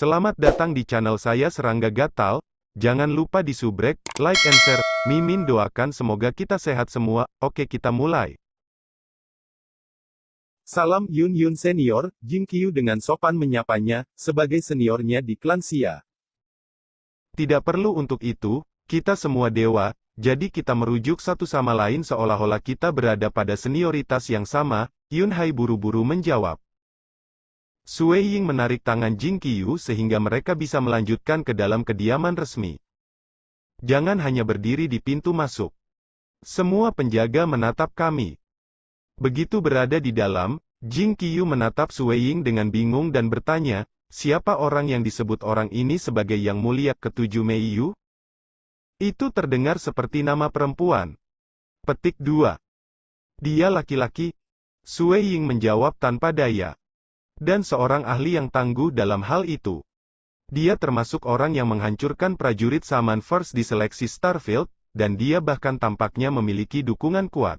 Selamat datang di channel saya Serangga Gatal. Jangan lupa di subrek, like and share. Mimin doakan semoga kita sehat semua. Oke, kita mulai. Salam Yun Yun senior, Jing Qiu dengan sopan menyapanya, sebagai seniornya di klan Xia. Tidak perlu untuk itu, kita semua dewa, jadi kita merujuk satu sama lain seolah-olah kita berada pada senioritas yang sama. Yun Hai buru-buru menjawab. Sui Ying menarik tangan Jing Qiu sehingga mereka bisa melanjutkan ke dalam kediaman resmi. Jangan hanya berdiri di pintu masuk. Semua penjaga menatap kami. Begitu berada di dalam, Jing Qiu menatap Sui Ying dengan bingung dan bertanya, siapa orang yang disebut orang ini sebagai Yang Mulia Ketujuh Mei Yu? Itu terdengar seperti nama perempuan. Petik 2. Dia laki-laki? Sui Ying menjawab tanpa daya. Dan seorang ahli yang tangguh dalam hal itu. Dia termasuk orang yang menghancurkan prajurit Saman First di seleksi Starfield, dan dia bahkan tampaknya memiliki dukungan kuat.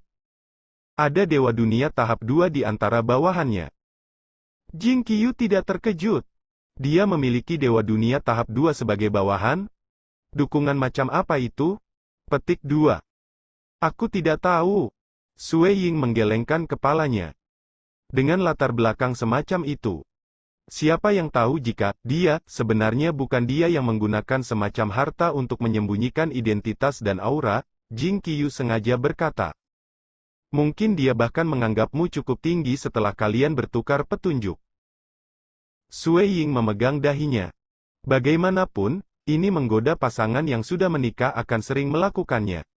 Ada Dewa Dunia tahap 2 di antara bawahannya. Jing Qiu tidak terkejut. Dia memiliki Dewa Dunia tahap 2 sebagai bawahan? Dukungan macam apa itu? Petik 2. Aku tidak tahu. Sui Ying menggelengkan kepalanya. Dengan latar belakang semacam itu. Siapa yang tahu jika dia sebenarnya bukan dia yang menggunakan semacam harta untuk menyembunyikan identitas dan aura, Jing Qiu sengaja berkata. Mungkin dia bahkan menganggapmu cukup tinggi setelah kalian bertukar petunjuk. Sui Ying memegang dahinya. Bagaimanapun, ini menggoda pasangan yang sudah menikah akan sering melakukannya.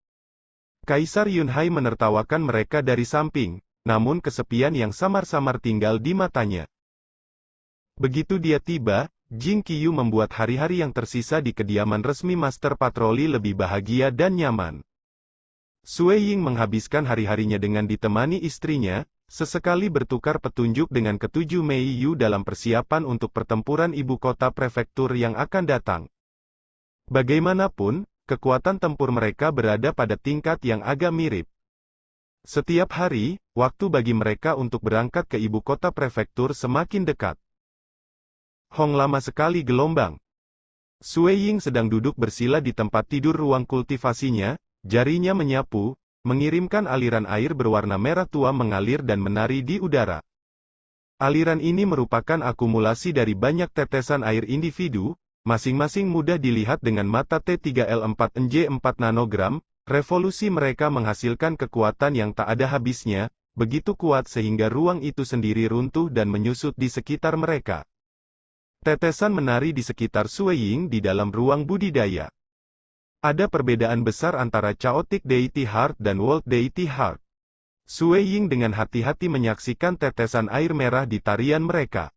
Kaisar Yun Hai menertawakan mereka dari samping. Namun kesepian yang samar-samar tinggal di matanya. Begitu dia tiba, Jing Qiu membuat hari-hari yang tersisa di kediaman resmi Master Patroli lebih bahagia dan nyaman. Sui Ying menghabiskan hari-harinya dengan ditemani istrinya, sesekali bertukar petunjuk dengan ketujuh Mei Yu dalam persiapan untuk pertempuran ibu kota prefektur yang akan datang. Bagaimanapun, kekuatan tempur mereka berada pada tingkat yang agak mirip. Setiap hari, waktu bagi mereka untuk berangkat ke ibu kota prefektur semakin dekat. Hong lama sekali gelombang. Sui Ying sedang duduk bersila di tempat tidur ruang kultivasinya, jarinya menyapu, mengirimkan aliran air berwarna merah tua mengalir dan menari di udara. Aliran ini merupakan akumulasi dari banyak tetesan air individu, masing-masing mudah dilihat dengan mata T3L4NJ4 nanogram. Revolusi mereka menghasilkan kekuatan yang tak ada habisnya, begitu kuat sehingga ruang itu sendiri runtuh dan menyusut di sekitar mereka. Tetesan menari di sekitar Sui Ying di dalam ruang budidaya. Ada perbedaan besar antara Chaotic Deity Heart dan World Deity Heart. Sui Ying dengan hati-hati menyaksikan tetesan air merah di tarian mereka.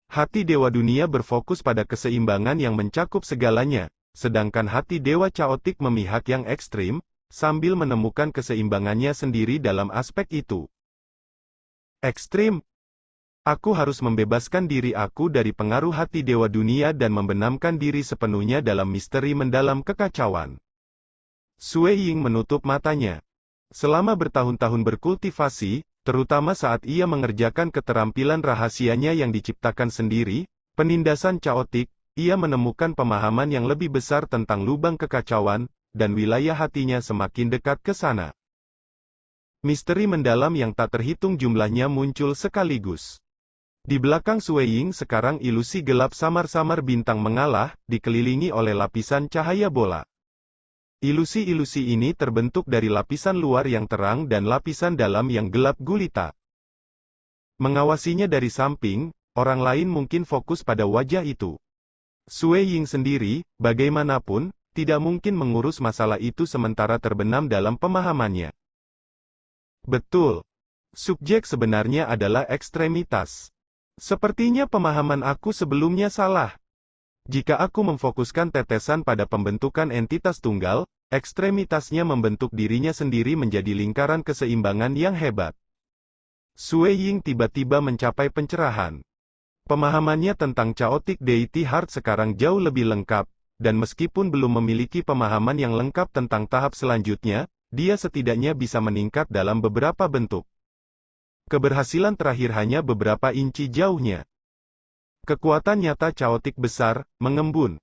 Hati Dewa Dunia berfokus pada keseimbangan yang mencakup segalanya, sedangkan hati Dewa Chaotic memihak yang ekstrim, sambil menemukan keseimbangannya sendiri dalam aspek itu. Ekstrim. Aku harus membebaskan diri aku dari pengaruh hati Dewa Dunia dan membenamkan diri sepenuhnya dalam misteri mendalam kekacauan. Sui Ying menutup matanya. Selama bertahun-tahun berkultivasi, terutama saat ia mengerjakan keterampilan rahasianya yang diciptakan sendiri, penindasan chaotic, ia menemukan pemahaman yang lebih besar tentang lubang kekacauan, dan wilayah hatinya semakin dekat ke sana. Misteri mendalam yang tak terhitung jumlahnya muncul sekaligus. Di belakang Sui Ying sekarang ilusi gelap samar-samar bintang mengalah, dikelilingi oleh lapisan cahaya bola. Ilusi-ilusi ini terbentuk dari lapisan luar yang terang dan lapisan dalam yang gelap gulita. Mengawasinya dari samping, orang lain mungkin fokus pada wajah itu. Sui Ying sendiri, bagaimanapun, tidak mungkin mengurus masalah itu sementara terbenam dalam pemahamannya. Betul. Subjek sebenarnya adalah ekstremitas. Sepertinya pemahaman aku sebelumnya salah. Jika aku memfokuskan tetesan pada pembentukan entitas tunggal, ekstremitasnya membentuk dirinya sendiri menjadi lingkaran keseimbangan yang hebat. Sui Ying tiba-tiba mencapai pencerahan. Pemahamannya tentang Chaotic Deity Heart sekarang jauh lebih lengkap. Dan meskipun belum memiliki pemahaman yang lengkap tentang tahap selanjutnya, dia setidaknya bisa meningkat dalam beberapa bentuk. Keberhasilan terakhir hanya beberapa inci jauhnya. Kekuatan nyata caotik besar, mengembun.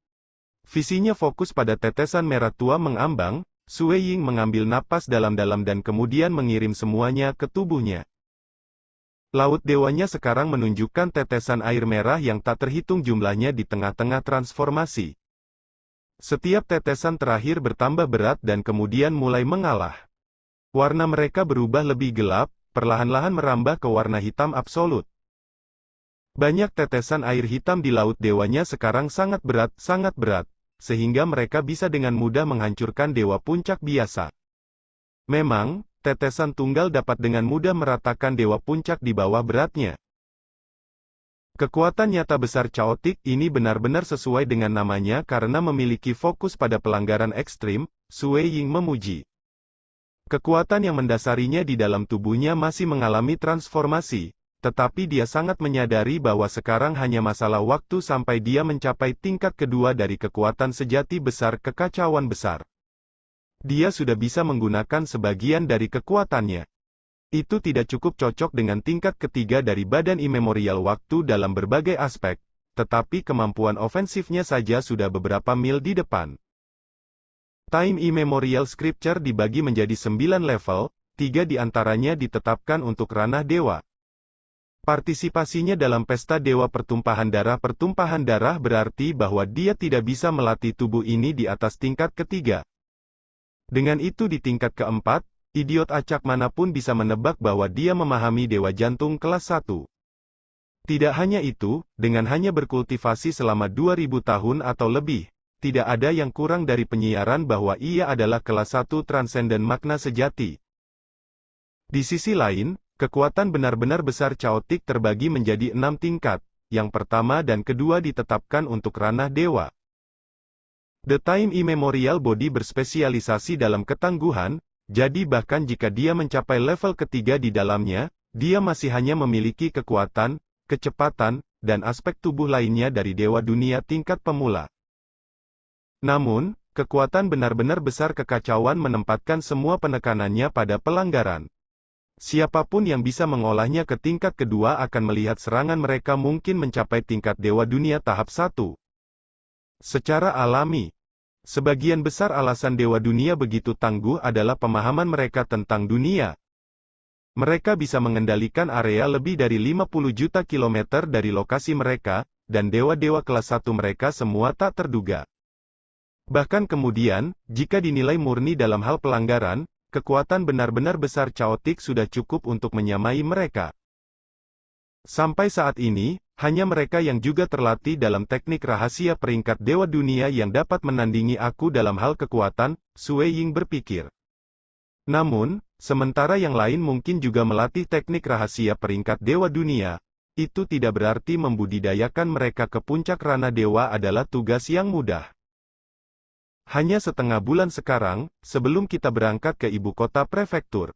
Visinya fokus pada tetesan merah tua mengambang, Sue Ying mengambil napas dalam-dalam dan kemudian mengirim semuanya ke tubuhnya. Laut dewanya sekarang menunjukkan tetesan air merah yang tak terhitung jumlahnya di tengah-tengah transformasi. Setiap tetesan terakhir bertambah berat dan kemudian mulai mengalah. Warna mereka berubah lebih gelap, perlahan-lahan merambah ke warna hitam absolut. Banyak tetesan air hitam di laut dewanya sekarang sangat berat, sehingga mereka bisa dengan mudah menghancurkan dewa puncak biasa. Memang, tetesan tunggal dapat dengan mudah meratakan dewa puncak di bawah beratnya. Kekuatan nyata besar caotik ini benar-benar sesuai dengan namanya karena memiliki fokus pada pelanggaran ekstrim, Sue Ying memuji. Kekuatan yang mendasarinya di dalam tubuhnya masih mengalami transformasi. Tetapi dia sangat menyadari bahwa sekarang hanya masalah waktu sampai dia mencapai tingkat kedua dari kekuatan sejati besar kekacauan besar. Dia sudah bisa menggunakan sebagian dari kekuatannya. Itu tidak cukup cocok dengan tingkat ketiga dari badan imemorial waktu dalam berbagai aspek, tetapi kemampuan ofensifnya saja sudah beberapa mil di depan. Time Immemorial Scripture dibagi menjadi 9 level, 3 diantaranya ditetapkan untuk ranah dewa. Partisipasinya dalam pesta dewa pertumpahan darah berarti bahwa dia tidak bisa melatih tubuh ini di atas tingkat ketiga. Dengan itu di tingkat keempat, idiot acak manapun bisa menebak bahwa dia memahami dewa jantung kelas 1. Tidak hanya itu, dengan hanya berkultivasi selama 2000 tahun atau lebih, tidak ada yang kurang dari penyiaran bahwa ia adalah kelas 1 transenden makna sejati. Di sisi lain, kekuatan benar-benar besar caotik terbagi menjadi 6 tingkat, yang pertama dan kedua ditetapkan untuk ranah dewa. The Time Immemorial Body berspesialisasi dalam ketangguhan, jadi bahkan jika dia mencapai level ketiga di dalamnya, dia masih hanya memiliki kekuatan, kecepatan, dan aspek tubuh lainnya dari dewa dunia tingkat pemula. Namun, kekuatan benar-benar besar kekacauan menempatkan semua penekanannya pada pelanggaran. Siapapun yang bisa mengolahnya ke tingkat kedua akan melihat serangan mereka mungkin mencapai tingkat dewa dunia tahap 1. Secara alami, sebagian besar alasan dewa dunia begitu tangguh adalah pemahaman mereka tentang dunia. Mereka bisa mengendalikan area lebih dari 50 juta kilometer dari lokasi mereka, dan dewa-dewa kelas 1 mereka semua tak terduga. Bahkan kemudian, jika dinilai murni dalam hal pelanggaran, kekuatan benar-benar besar caotik sudah cukup untuk menyamai mereka. Sampai saat ini, hanya mereka yang juga terlatih dalam teknik rahasia peringkat dewa dunia yang dapat menandingi aku dalam hal kekuatan, Sue Ying berpikir. Namun, sementara yang lain mungkin juga melatih teknik rahasia peringkat dewa dunia, itu tidak berarti membudidayakan mereka ke puncak ranah dewa adalah tugas yang mudah. Hanya setengah bulan sekarang, sebelum kita berangkat ke ibu kota prefektur.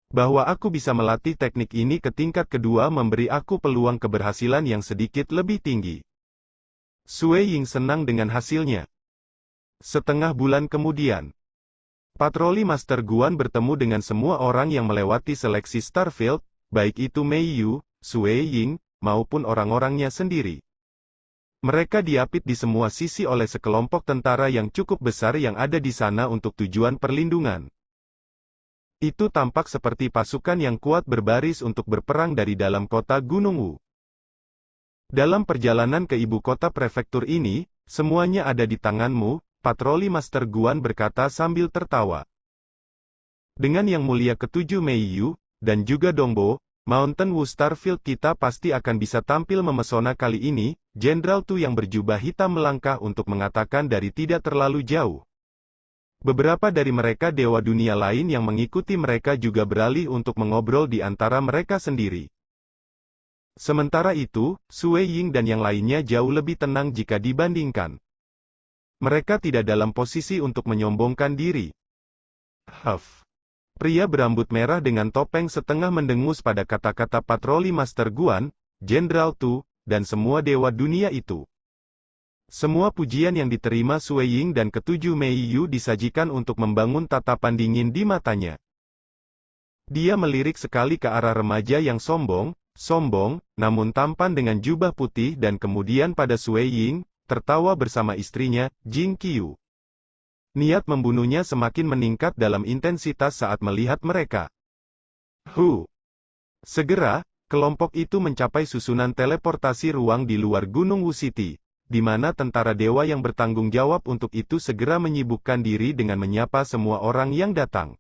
Bahwa aku bisa melatih teknik ini ke tingkat kedua memberi aku peluang keberhasilan yang sedikit lebih tinggi. Sue Ying senang dengan hasilnya. Setengah bulan kemudian, patroli Master Guan bertemu dengan semua orang yang melewati seleksi Starfield, baik itu Mei Yu, Sue Ying, maupun orang-orangnya sendiri. Mereka diapit di semua sisi oleh sekelompok tentara yang cukup besar yang ada di sana untuk tujuan perlindungan. Itu tampak seperti pasukan yang kuat berbaris untuk berperang dari dalam kota Gunung Wu. Dalam perjalanan ke ibu kota prefektur ini, semuanya ada di tanganmu, patroli Master Guan berkata sambil tertawa. Dengan Yang Mulia Ketujuh Mei Yu, dan juga Dongbo, Mountain Wu Starfield kita pasti akan bisa tampil memesona kali ini. Jenderal Tu yang berjubah hitam melangkah untuk mengatakan dari tidak terlalu jauh. Beberapa dari mereka dewa dunia lain yang mengikuti mereka juga beralih untuk mengobrol di antara mereka sendiri. Sementara itu, Sue Ying dan yang lainnya jauh lebih tenang jika dibandingkan. Mereka tidak dalam posisi untuk menyombongkan diri. Huff. Pria berambut merah dengan topeng setengah mendengus pada kata-kata patroli Master Guan, Jenderal Tu, dan semua dewa dunia itu. Semua pujian yang diterima Sue Ying dan Ketujuh Mei Yu disajikan untuk membangun tatapan dingin di matanya. Dia melirik sekali ke arah remaja yang sombong, sombong, namun tampan dengan jubah putih dan kemudian pada Sui Ying, tertawa bersama istrinya, Jing Qiu. Niat membunuhnya semakin meningkat dalam intensitas saat melihat mereka. Segera, kelompok itu mencapai susunan teleportasi ruang di luar Gunung Wusiti, di mana tentara dewa yang bertanggung jawab untuk itu segera menyibukkan diri dengan menyapa semua orang yang datang.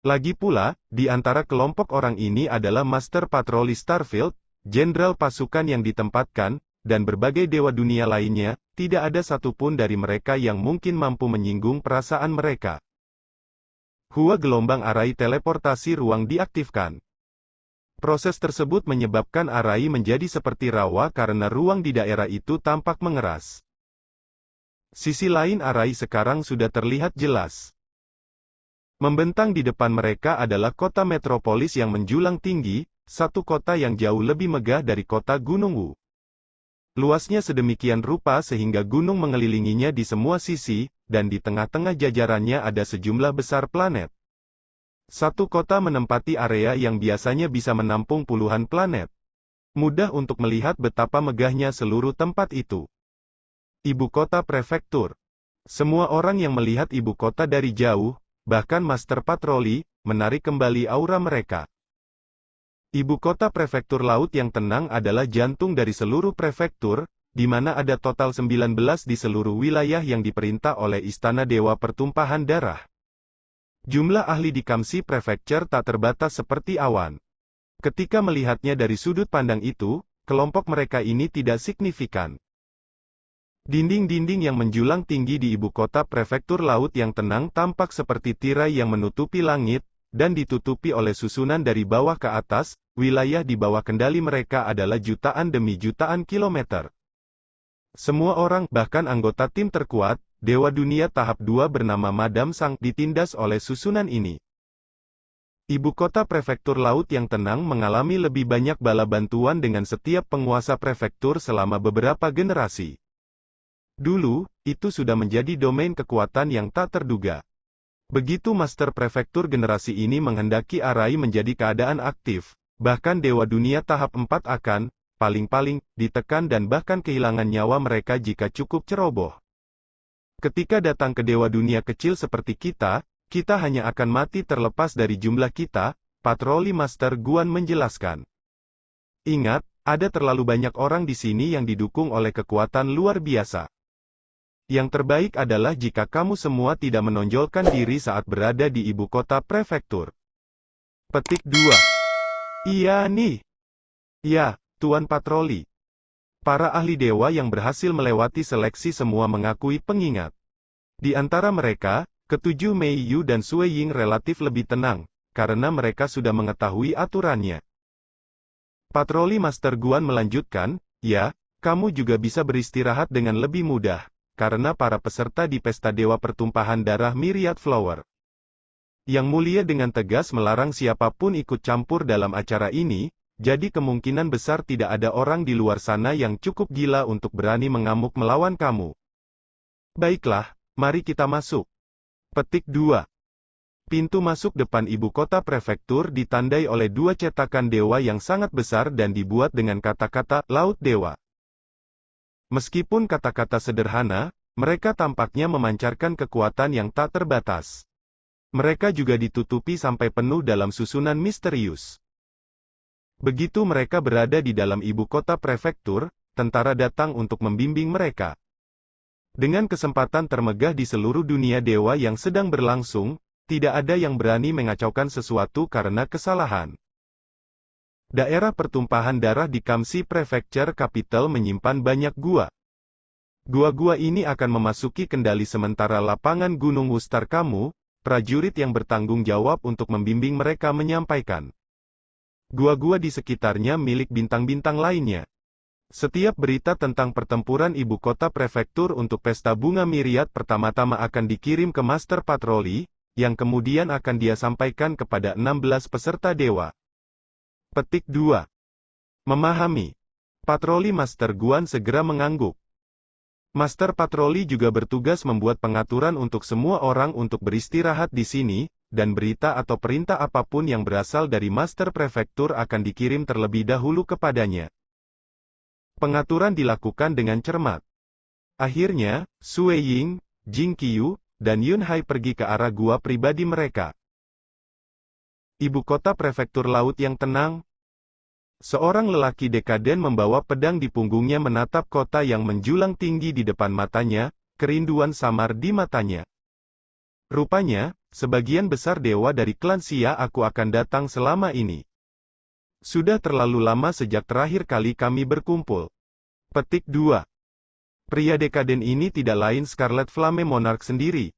Lagi pula, di antara kelompok orang ini adalah Master Patroli Starfield, jenderal pasukan yang ditempatkan, dan berbagai dewa dunia lainnya, tidak ada satupun dari mereka yang mungkin mampu menyinggung perasaan mereka. Gelombang arai teleportasi ruang diaktifkan. Proses tersebut menyebabkan arai menjadi seperti rawa karena ruang di daerah itu tampak mengeras. Sisi lain arai sekarang sudah terlihat jelas. Membentang di depan mereka adalah kota metropolis yang menjulang tinggi, satu kota yang jauh lebih megah dari kota Gunung Wu. Luasnya sedemikian rupa sehingga gunung mengelilinginya di semua sisi, dan di tengah-tengah jajarannya ada sejumlah besar planet. Satu kota menempati area yang biasanya bisa menampung puluhan planet. Mudah untuk melihat betapa megahnya seluruh tempat itu. Ibu kota prefektur. Semua orang yang melihat ibu kota dari jauh, bahkan Master Patroli, menarik kembali aura mereka. Ibu kota prefektur laut yang tenang adalah jantung dari seluruh prefektur, di mana ada total 19 di seluruh wilayah yang diperintah oleh Istana Dewa Pertumpahan Darah. Jumlah ahli di Kamsi Prefecture tak terbatas seperti awan. Ketika melihatnya dari sudut pandang itu, kelompok mereka ini tidak signifikan. Dinding-dinding yang menjulang tinggi di ibu kota prefektur laut yang tenang tampak seperti tirai yang menutupi langit, dan ditutupi oleh susunan dari bawah ke atas. Wilayah di bawah kendali mereka adalah jutaan demi jutaan kilometer. Semua orang, bahkan anggota tim terkuat, Dewa Dunia Tahap 2 bernama Madam Sang, ditindas oleh susunan ini. Ibu kota prefektur laut yang tenang mengalami lebih banyak bala bantuan dengan setiap penguasa prefektur selama beberapa generasi. Dulu, itu sudah menjadi domain kekuatan yang tak terduga. Begitu Master Prefektur generasi ini menghendaki arai menjadi keadaan aktif, bahkan Dewa Dunia Tahap 4 akan, paling-paling, ditekan dan bahkan kehilangan nyawa mereka jika cukup ceroboh. Ketika datang ke dewa dunia kecil seperti kita hanya akan mati terlepas dari jumlah kita, Patroli Master Guan menjelaskan. Ingat, ada terlalu banyak orang di sini yang didukung oleh kekuatan luar biasa. Yang terbaik adalah jika kamu semua tidak menonjolkan diri saat berada di ibu kota prefektur. Petik 2. Iya nih. Ya, Tuan Patroli. Para ahli dewa yang berhasil melewati seleksi semua mengakui pengingat. Di antara mereka, ketujuh Mei Yu dan Sui Ying relatif lebih tenang, karena mereka sudah mengetahui aturannya. Patroli Master Guan melanjutkan, ya, kamu juga bisa beristirahat dengan lebih mudah, karena para peserta di Pesta Dewa Pertumpahan Darah Myriad Flower. Yang Mulia dengan tegas melarang siapapun ikut campur dalam acara ini, jadi kemungkinan besar tidak ada orang di luar sana yang cukup gila untuk berani mengamuk melawan kamu. Baiklah, mari kita masuk. Petik 2. Pintu masuk depan ibu kota prefektur ditandai oleh dua cetakan dewa yang sangat besar dan dibuat dengan kata-kata Laut Dewa. Meskipun kata-kata sederhana, mereka tampaknya memancarkan kekuatan yang tak terbatas. Mereka juga ditutupi sampai penuh dalam susunan misterius. Begitu mereka berada di dalam ibu kota prefektur, tentara datang untuk membimbing mereka. Dengan kesempatan termegah di seluruh dunia dewa yang sedang berlangsung, tidak ada yang berani mengacaukan sesuatu karena kesalahan. Daerah pertumpahan darah di Kamsi Prefecture Capital menyimpan banyak gua. Gua-gua ini akan memasuki kendali sementara lapangan Gunung Wustar kamu, prajurit yang bertanggung jawab untuk membimbing mereka menyampaikan. Gua-gua di sekitarnya milik bintang-bintang lainnya. Setiap berita tentang pertempuran ibu kota prefektur untuk pesta bunga Myriad pertama-tama akan dikirim ke Master Patroli, yang kemudian akan dia sampaikan kepada 16 peserta dewa. Petik 2. Memahami. Patroli Master Guan segera mengangguk. Master Patroli juga bertugas membuat pengaturan untuk semua orang untuk beristirahat di sini, dan berita atau perintah apapun yang berasal dari Master Prefektur akan dikirim terlebih dahulu kepadanya. Pengaturan dilakukan dengan cermat. Akhirnya, Sue Ying, Jing Qiu, dan Yun Hai pergi ke arah gua pribadi mereka. Ibu kota prefektur laut yang tenang. Seorang lelaki dekaden membawa pedang di punggungnya menatap kota yang menjulang tinggi di depan matanya, kerinduan samar di matanya. Rupanya, sebagian besar dewa dari klan Xia aku akan datang selama ini. Sudah terlalu lama sejak terakhir kali kami berkumpul. Petik 2. Pria dekaden ini tidak lain Scarlet Flame Monarch sendiri.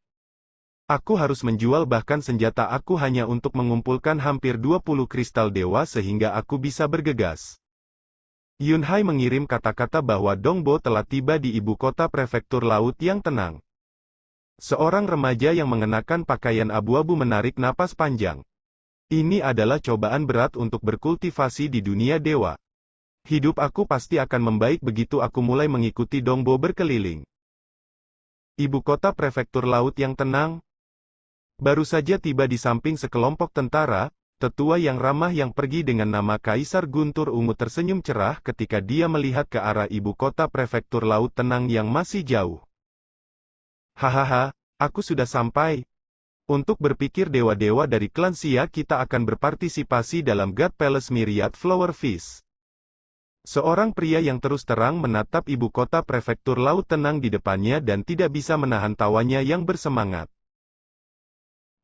Aku harus menjual bahkan senjata aku hanya untuk mengumpulkan hampir 20 kristal dewa sehingga aku bisa bergegas. Yun Hai mengirim kata-kata bahwa Dongbo telah tiba di ibu kota prefektur laut yang tenang. Seorang remaja yang mengenakan pakaian abu-abu menarik napas panjang. Ini adalah cobaan berat untuk berkultivasi di dunia dewa. Hidup aku pasti akan membaik begitu aku mulai mengikuti Dongbo berkeliling. Ibu kota prefektur laut yang tenang. Baru saja tiba di samping sekelompok tentara, tetua yang ramah yang pergi dengan nama Kaisar Guntur Ungu tersenyum cerah ketika dia melihat ke arah ibu kota prefektur laut tenang yang masih jauh. Hahaha, aku sudah sampai. Untuk berpikir dewa-dewa dari klan Xia kita akan berpartisipasi dalam God Palace Myriad Flower Feast. Seorang pria yang terus terang menatap ibu kota prefektur laut tenang di depannya dan tidak bisa menahan tawanya yang bersemangat.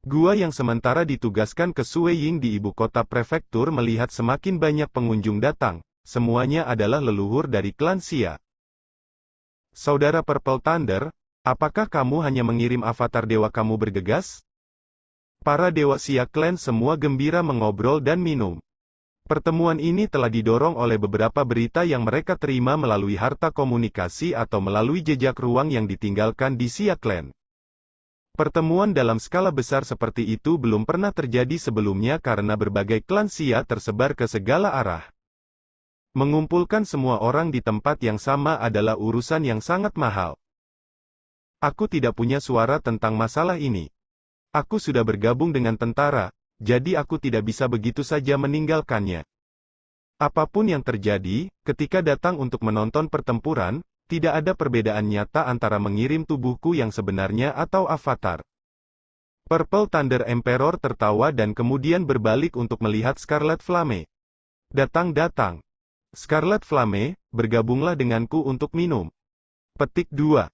Gua yang sementara ditugaskan ke Sue Ying di ibu kota prefektur melihat semakin banyak pengunjung datang, semuanya adalah leluhur dari klan Xia. Saudara Purple Thunder, apakah kamu hanya mengirim avatar dewa kamu bergegas? Para dewa Xia Clan semua gembira mengobrol dan minum. Pertemuan ini telah didorong oleh beberapa berita yang mereka terima melalui harta komunikasi atau melalui jejak ruang yang ditinggalkan di Xia Clan. Pertemuan dalam skala besar seperti itu belum pernah terjadi sebelumnya karena berbagai klan Xia tersebar ke segala arah. Mengumpulkan semua orang di tempat yang sama adalah urusan yang sangat mahal. Aku tidak punya suara tentang masalah ini. Aku sudah bergabung dengan tentara, jadi aku tidak bisa begitu saja meninggalkannya. Apapun yang terjadi, ketika datang untuk menonton pertempuran, tidak ada perbedaan nyata antara mengirim tubuhku yang sebenarnya atau avatar. Purple Thunder Emperor tertawa dan kemudian berbalik untuk melihat Scarlet Flame. Datang-datang. Scarlet Flame, bergabunglah denganku untuk minum. Petik 2.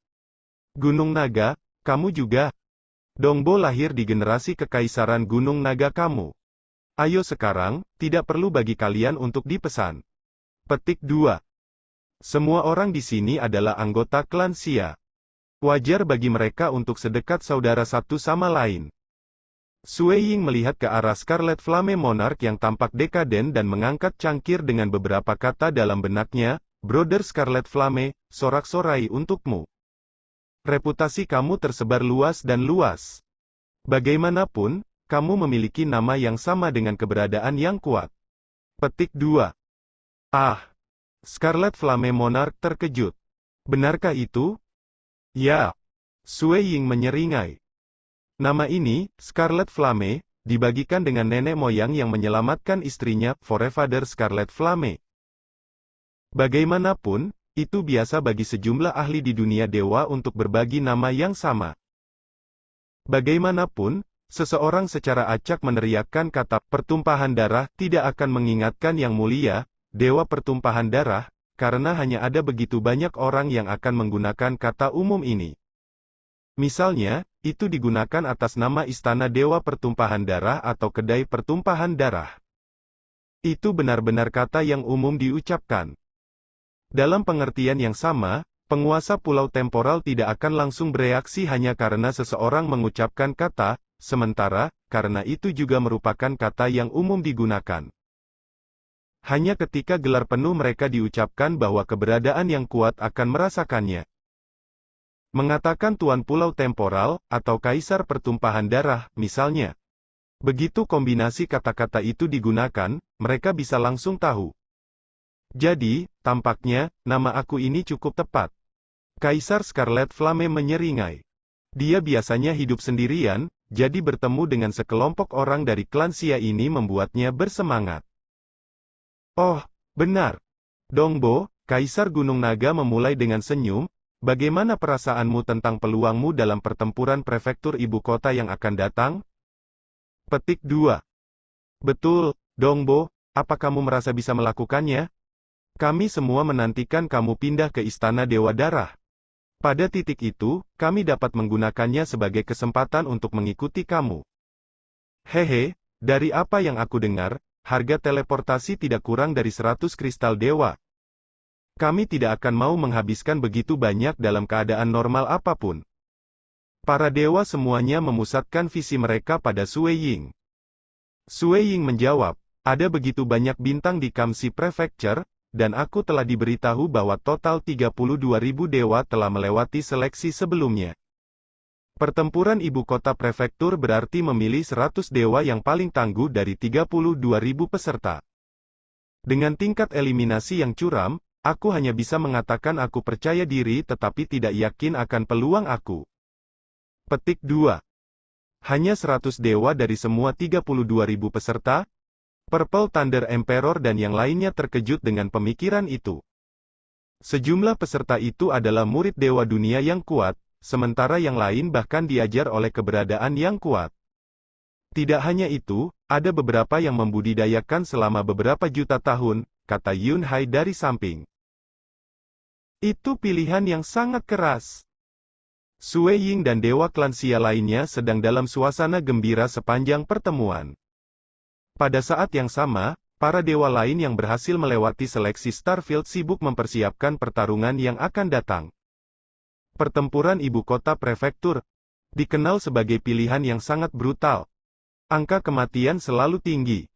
Gunung Naga, kamu juga. Dongbo lahir di generasi kekaisaran Gunung Naga kamu. Ayo sekarang, tidak perlu bagi kalian untuk dipesan. Petik 2. Semua orang di sini adalah anggota klan Xia. Wajar bagi mereka untuk sedekat saudara satu sama lain. Sue Ying melihat ke arah Scarlet Flame Monarch yang tampak dekaden dan mengangkat cangkir dengan beberapa kata dalam benaknya, Brother Scarlet Flame, sorak-sorai untukmu. Reputasi kamu tersebar luas dan luas. Bagaimanapun, kamu memiliki nama yang sama dengan keberadaan yang kuat. Petik 2. Ah! Scarlet Flame Monarch terkejut. Benarkah itu? Ya. Sue Ying menyeringai. Nama ini, Scarlet Flame, dibagikan dengan nenek moyang yang menyelamatkan istrinya, Forefather Scarlet Flame. Bagaimanapun, itu biasa bagi sejumlah ahli di dunia dewa untuk berbagi nama yang sama. Bagaimanapun, seseorang secara acak meneriakkan kata pertumpahan darah tidak akan mengingatkan yang mulia, dewa pertumpahan darah, karena hanya ada begitu banyak orang yang akan menggunakan kata umum ini. Misalnya, itu digunakan atas nama istana dewa pertumpahan darah atau kedai pertumpahan darah. Itu benar-benar kata yang umum diucapkan. Dalam pengertian yang sama, penguasa pulau temporal tidak akan langsung bereaksi hanya karena seseorang mengucapkan kata, sementara, karena itu juga merupakan kata yang umum digunakan. Hanya ketika gelar penuh mereka diucapkan bahwa keberadaan yang kuat akan merasakannya. Mengatakan Tuan Pulau Temporal, atau Kaisar Pertumpahan Darah, misalnya. Begitu kombinasi kata-kata itu digunakan, mereka bisa langsung tahu. Jadi, tampaknya, nama aku ini cukup tepat. Kaisar Scarlet Flame menyeringai. Dia biasanya hidup sendirian, jadi bertemu dengan sekelompok orang dari klan Xia ini membuatnya bersemangat. Oh, benar. Dongbo, Kaisar Gunung Naga memulai dengan senyum, bagaimana perasaanmu tentang peluangmu dalam pertempuran prefektur ibu kota yang akan datang? Petik 2. Betul, Dongbo, apa kamu merasa bisa melakukannya? Kami semua menantikan kamu pindah ke Istana Dewa Darah. Pada titik itu, kami dapat menggunakannya sebagai kesempatan untuk mengikuti kamu. Hehe, dari apa yang aku dengar, harga teleportasi tidak kurang dari 100 kristal dewa. Kami tidak akan mau menghabiskan begitu banyak dalam keadaan normal apapun. Para dewa semuanya memusatkan visi mereka pada Sui Ying. Sui Ying menjawab, ada begitu banyak bintang di Kamsi Prefecture, dan aku telah diberitahu bahwa total 32.000 dewa telah melewati seleksi sebelumnya. Pertempuran ibu kota prefektur berarti memilih 100 dewa yang paling tangguh dari 32.000 peserta. Dengan tingkat eliminasi yang curam, aku hanya bisa mengatakan aku percaya diri tetapi tidak yakin akan peluang aku. Petik 2. Hanya 100 dewa dari semua 32.000 peserta? Purple Thunder Emperor dan yang lainnya terkejut dengan pemikiran itu. Sejumlah peserta itu adalah murid dewa dunia yang kuat, sementara yang lain bahkan diajar oleh keberadaan yang kuat. Tidak hanya itu, ada beberapa yang membudidayakan selama beberapa juta tahun, kata Yun Hai dari samping. Itu pilihan yang sangat keras. Sui Ying dan dewa klan Xia lainnya sedang dalam suasana gembira sepanjang pertemuan. Pada saat yang sama, para dewa lain yang berhasil melewati seleksi Starfield sibuk mempersiapkan pertarungan yang akan datang. Pertempuran ibu kota prefektur dikenal sebagai pilihan yang sangat brutal. Angka kematian selalu tinggi.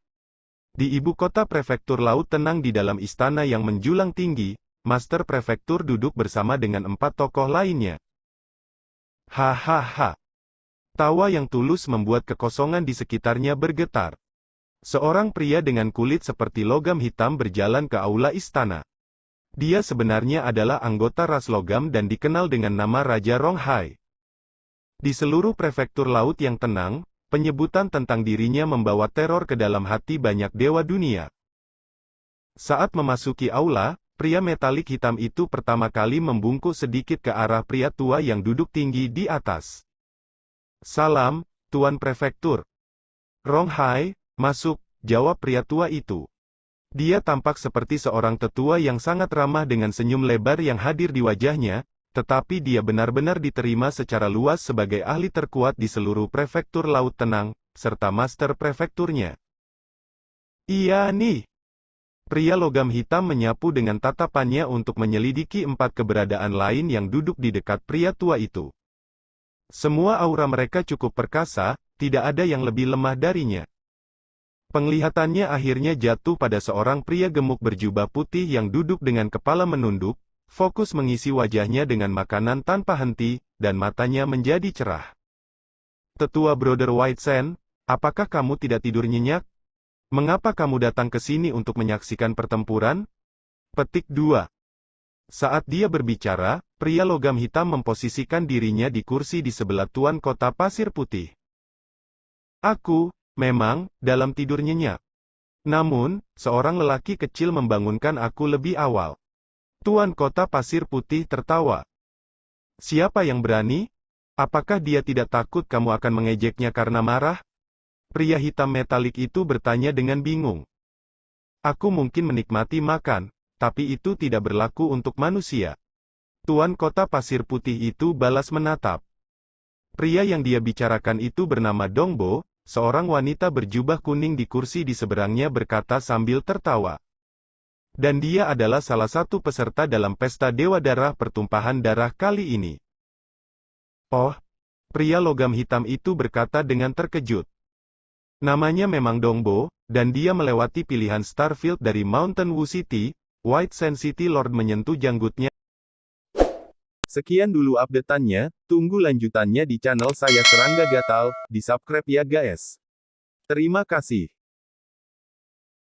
Di ibu kota prefektur laut tenang di dalam istana yang menjulang tinggi, Master Prefektur duduk bersama dengan 4 tokoh lainnya. Hahaha. Tawa yang tulus membuat kekosongan di sekitarnya bergetar. Seorang pria dengan kulit seperti logam hitam berjalan ke aula istana. Dia sebenarnya adalah anggota ras logam dan dikenal dengan nama Raja Ronghai. Di seluruh prefektur laut yang tenang, penyebutan tentang dirinya membawa teror ke dalam hati banyak dewa dunia. Saat memasuki aula, pria metalik hitam itu pertama kali membungkuk sedikit ke arah pria tua yang duduk tinggi di atas. Salam, Tuan Prefektur. Ronghai, masuk, jawab pria tua itu. Dia tampak seperti seorang tetua yang sangat ramah dengan senyum lebar yang hadir di wajahnya, tetapi dia benar-benar diterima secara luas sebagai ahli terkuat di seluruh prefektur Laut Tenang, serta master prefekturnya. Iya nih. Pria logam hitam menyapu dengan tatapannya untuk menyelidiki 4 keberadaan lain yang duduk di dekat pria tua itu. Semua aura mereka cukup perkasa, tidak ada yang lebih lemah darinya. Penglihatannya akhirnya jatuh pada seorang pria gemuk berjubah putih yang duduk dengan kepala menunduk, fokus mengisi wajahnya dengan makanan tanpa henti, dan matanya menjadi cerah. Tetua Brother White Sand, apakah kamu tidak tidur nyenyak? Mengapa kamu datang ke sini untuk menyaksikan pertempuran? Petik 2. Saat dia berbicara, pria logam hitam memposisikan dirinya di kursi di sebelah Tuan Kota Pasir Putih. Aku, memang, dalam tidur nyenyak. Namun, seorang lelaki kecil membangunkan aku lebih awal. Tuan Kota Pasir Putih tertawa. Siapa yang berani? Apakah dia tidak takut kamu akan mengejeknya karena marah? Pria hitam metalik itu bertanya dengan bingung. Aku mungkin menikmati makan, tapi itu tidak berlaku untuk manusia. Tuan Kota Pasir Putih itu balas menatap. Pria yang dia bicarakan itu bernama Dongbo. Seorang wanita berjubah kuning di kursi di seberangnya berkata sambil tertawa. Dan dia adalah salah satu peserta dalam pesta Dewa Darah pertumpahan darah kali ini. Oh, pria logam hitam itu berkata dengan terkejut. Namanya memang Dongbo, dan dia melewati pilihan Starfield dari Mountain Wu City. White Sand City Lord menyentuh janggutnya. Sekian dulu update-annya, tunggu lanjutannya di channel saya Serangga Gatal, di subscribe ya guys. Terima kasih.